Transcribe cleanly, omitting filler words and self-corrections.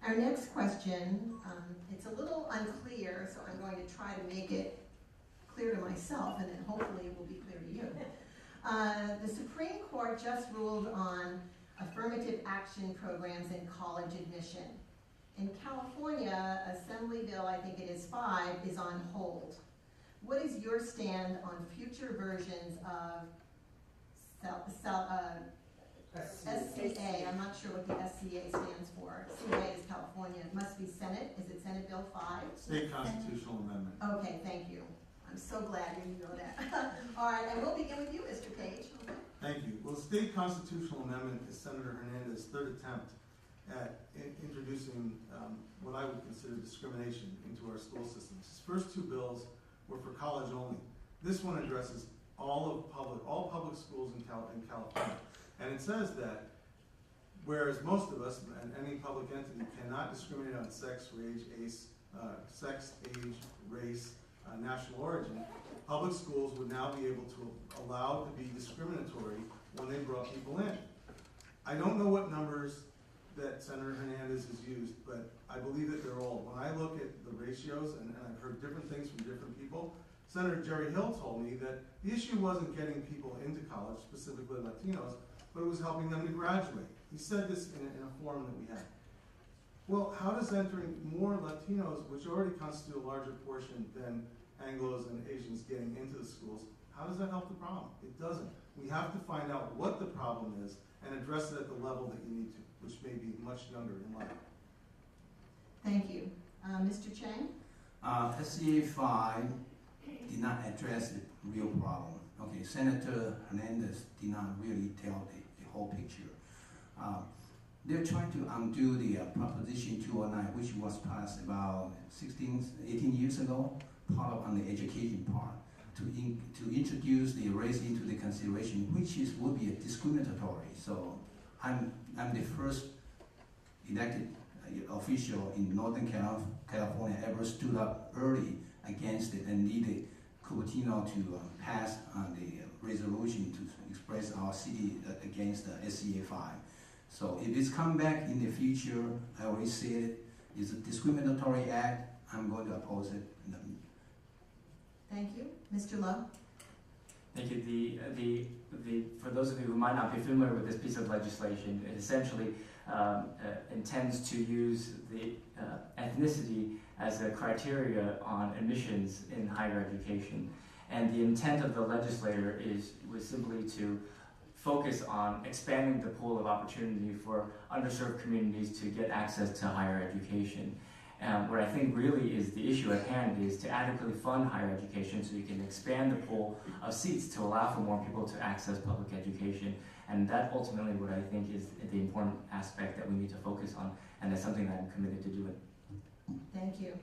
Our next question, it's a little unclear, so I'm going to try to make it clear to myself, and then hopefully it will be clear to you. The Supreme Court just ruled on affirmative action programs in college admission. In California, Assembly Bill, I think it is 5, is on hold. What is your stand on future versions of SCA? I'm not sure what the SCA stands for. CA is California. It must be Senate. Is it Senate Bill 5? State Constitutional Amendment. Okay, thank you. I'm so glad you know that. All right, and we'll begin with you, Mr. Page. Thank you. Well, the State Constitutional Amendment is Senator Hernandez's third attempt at introducing what I would consider discrimination into our school systems. His first two bills were for college only. This one addresses all public schools in California. And it says that whereas most of us and any public entity cannot discriminate on sex, age, race, national origin, public schools would now be able to allow to be discriminatory when they brought people in. I don't know what numbers that Senator Hernandez has used, but I believe that they're old. When I look at the ratios, and I've heard different things from different people, Senator Jerry Hill told me that the issue wasn't getting people into college, specifically Latinos, but it was helping them to graduate. He said this in a forum that we had. Well, how does entering more Latinos, which already constitute a larger portion than Anglos and Asians getting into the schools, how does that help the problem? It doesn't. We have to find out what the problem is and address it at the level that you need to, which may be much younger in life. Thank you. Mr. Chang? SCA5 did not address the real problem. Okay, Senator Hernandez did not really tell the whole picture. They're trying to undo the Proposition 209, which was passed about 18 years ago, part of on the education part, to introduce the race into the consideration, which would be discriminatory. So I'm the first elected official in Northern California ever stood up early against it and needed Cupertino to pass on the resolution to express our city against the SCA5. So if it's come back in the future, I already said it's a discriminatory act. I'm going to oppose it. Thank you. Mr. Lowe? Thank you. For those of you who might not be familiar with this piece of legislation, it essentially intends to use the ethnicity as a criteria on admissions in higher education. And the intent of the legislator was simply to focus on expanding the pool of opportunity for underserved communities to get access to higher education. What I think really is the issue at hand is to adequately fund higher education so you can expand the pool of seats to allow for more people to access public education. And that ultimately what I think is the important aspect that we need to focus on, and that's something that I'm committed to doing. Thank you.